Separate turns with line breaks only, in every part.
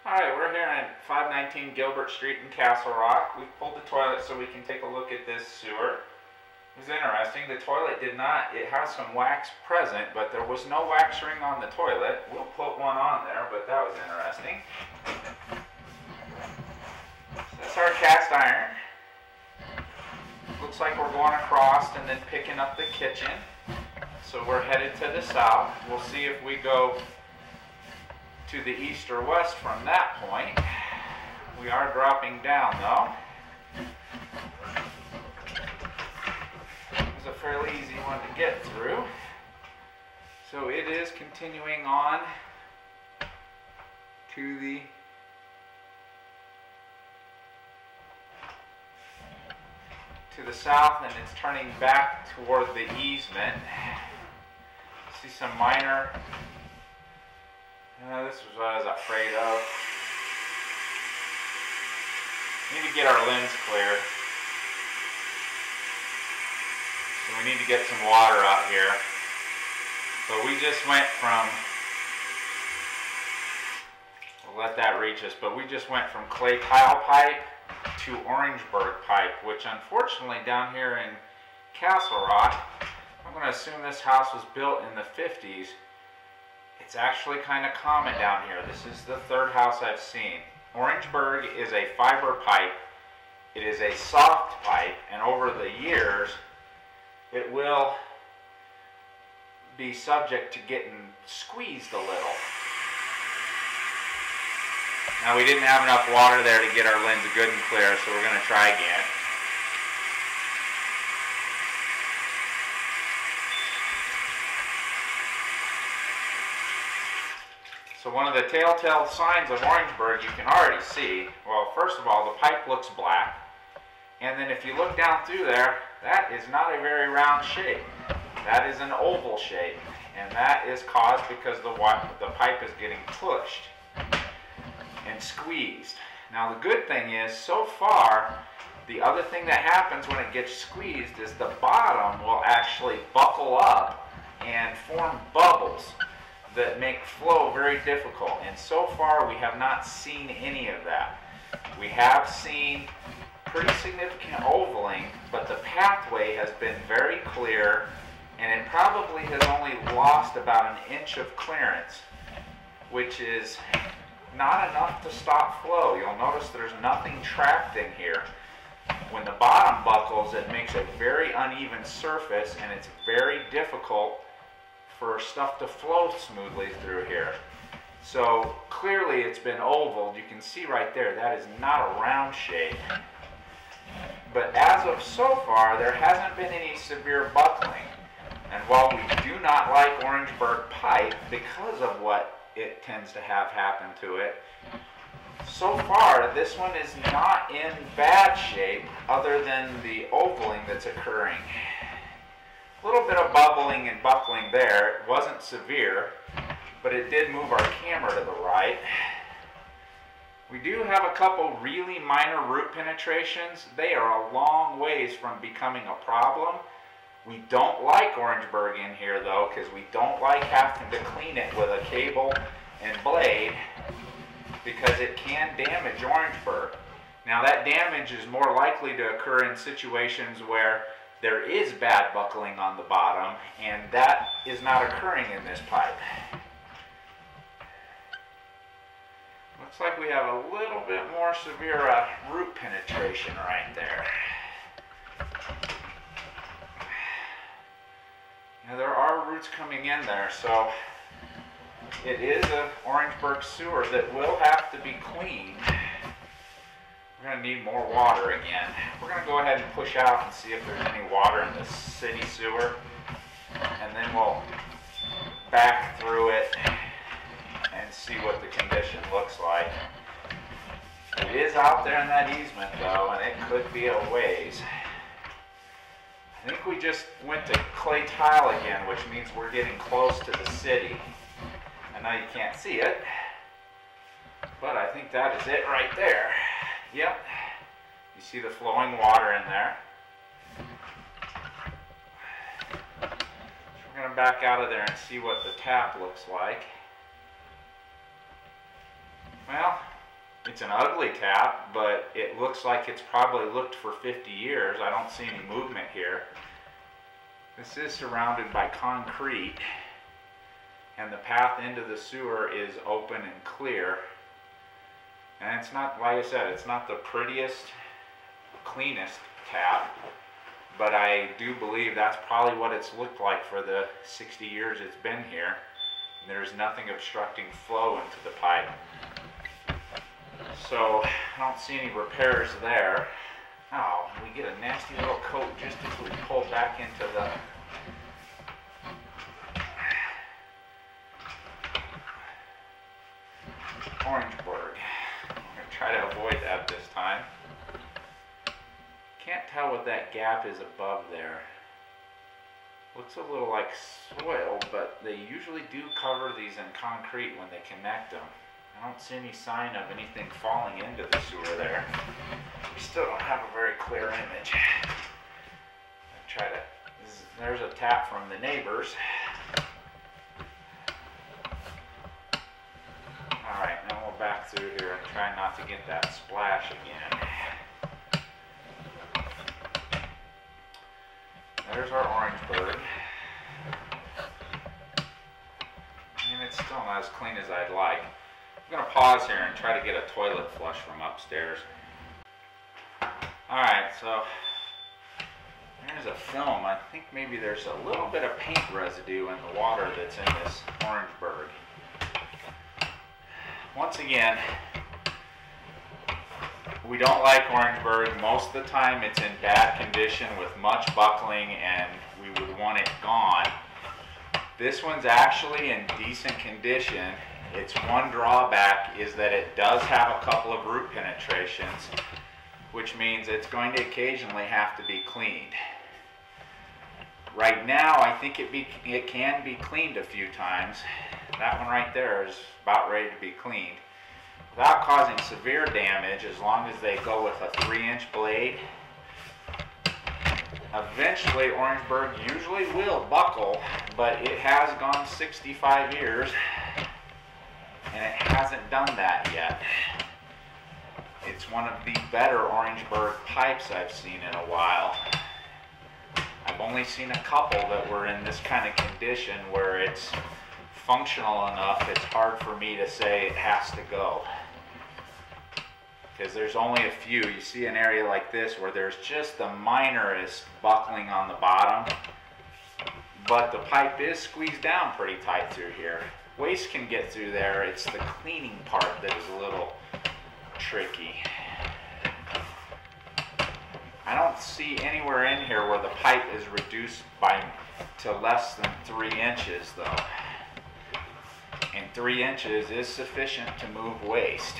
Alright, we're here at 519 Gilbert Street in Castle Rock. We pulled the toilet so we can take a look at this sewer. It was interesting. The toilet it has some wax present, but there was no wax ring on the toilet. We'll put one on there, but that was interesting. That's our cast iron. Looks like we're going across and then picking up the kitchen. So we're headed to the south. We'll see if we go to the east or west from that point. We are dropping down though. It was a fairly easy one to get through. So it is continuing on to the south, and it's turning back toward the easement. See some minor. This was what I was afraid of. We need to get our lens clear. So we need to get some water out here. But we just went from, we'll let that reach us, but we just went from clay tile pipe to Orangeburg pipe, which unfortunately down here in Castle Rock, I'm going to assume this house was built in the 50s. It's actually kind of common down here. This is the third house I've seen. Orangeburg is a fiber pipe. It is a soft pipe, and over the years, it will be subject to getting squeezed a little. Now, we didn't have enough water there to get our lens good and clear, so we're going to try again. So one of the telltale signs of Orangeburg you can already see, well, first of all, the pipe looks black. And then if you look down through there, that is not a very round shape. That is an oval shape. And that is caused because the pipe is getting pushed and squeezed. Now the good thing is, so far, the other thing that happens when it gets squeezed is the bottom will actually buckle up and form bubbles that make flow very difficult. And so far we have not seen any of that. We have seen pretty significant ovaling, but the pathway has been very clear, and it probably has only lost about an inch of clearance, which is not enough to stop flow. You'll notice there's nothing trapped in here. When the bottom buckles, it makes a very uneven surface, and it's very difficult for stuff to flow smoothly through here. So clearly it's been ovaled. You can see right there, that is not a round shape. But as of so far, there hasn't been any severe buckling. And while we do not like Orangeburg pipe because of what it tends to have happen to it, so far this one is not in bad shape other than the ovaling that's occurring. A little bit of bubbling and buckling there. It wasn't severe, but it did move our camera to the right. We do have a couple really minor root penetrations. They are a long ways from becoming a problem. We don't like Orangeburg in here though, because we don't like having to clean it with a cable and blade, because it can damage Orangeburg. Now that damage is more likely to occur in situations where there is bad buckling on the bottom, and that is not occurring in this pipe. Looks like we have a little bit more severe root penetration right there. Now there are roots coming in there, so it is an Orangeburg sewer that will have to be cleaned. We're going to need more water again. We're going to go ahead and push out and see if there's any water in the city sewer, and then we'll back through it and see what the condition looks like. It is out there in that easement though, and it could be a ways. I think we just went to clay tile again, which means we're getting close to the city. I know you can't see it, but I think that is it right there. Yep, you see the flowing water in there. So we're going to back out of there and see what the tap looks like. Well, It's an ugly tap, but it looks like it's probably looked for 50 years. I don't see any movement here. This is surrounded by concrete, and the path into the sewer is open and clear. And it's not, like I said, it's not the prettiest, cleanest tap, but I do believe that's probably what it's looked like for the 60 years it's been here. There's nothing obstructing flow into the pipe. So I don't see any repairs there. Oh, we get a nasty little coat just as we pull back into the Orangeburg. I'm going to try to avoid that this time. Can't tell what that gap is above there. Looks a little like soil, but they usually do cover these in concrete when they connect them. I don't see any sign of anything falling into the sewer there. We still don't have a very clear image. There's a tap from the neighbors. Alright, now we'll back through here and try not to get that splash again. There's our Orangeburg. And it's still not as clean as I'd like. I'm going to pause here and try to get a toilet flush from upstairs. Alright, so there's a film. I think maybe there's a little bit of paint residue in the water that's in this Orangeburg. Once again, we don't like Orangeburg. Most of the time it's in bad condition with much buckling, and we would want it gone. This one's actually in decent condition. Its one drawback is that it does have a couple of root penetrations, which means it's going to occasionally have to be cleaned. Right now, I think it can be cleaned a few times. That one right there is about ready to be cleaned without causing severe damage, as long as they go with a 3-inch blade. Eventually, Orangeburg usually will buckle, but it has gone 65 years, and it hasn't done that yet. It's one of the better Orangeburg pipes I've seen in a while. I've only seen a couple that were in this kind of condition where it's functional enough, it's hard for me to say it has to go. Because there's only a few. You see an area like this where there's just the minorest buckling on the bottom, but the pipe is squeezed down pretty tight through here. Waste can get through there. It's the cleaning part that is a little tricky. I don't see anywhere in here where the pipe is reduced to less than 3 inches though. And 3 inches is sufficient to move waste.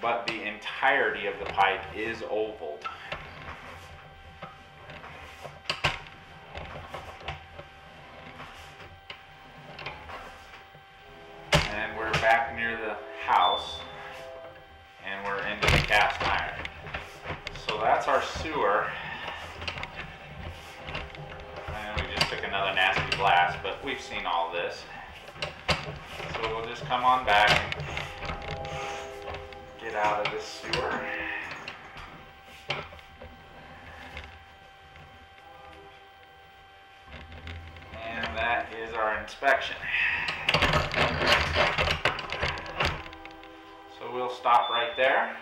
But the entirety of the pipe is ovaled. And we're back near the house, and we're into the cast iron. So that's our sewer. And we just took another nasty blast, but we've seen all this. So we'll just come on back and get out of this sewer. And that is our inspection. So we'll stop right there.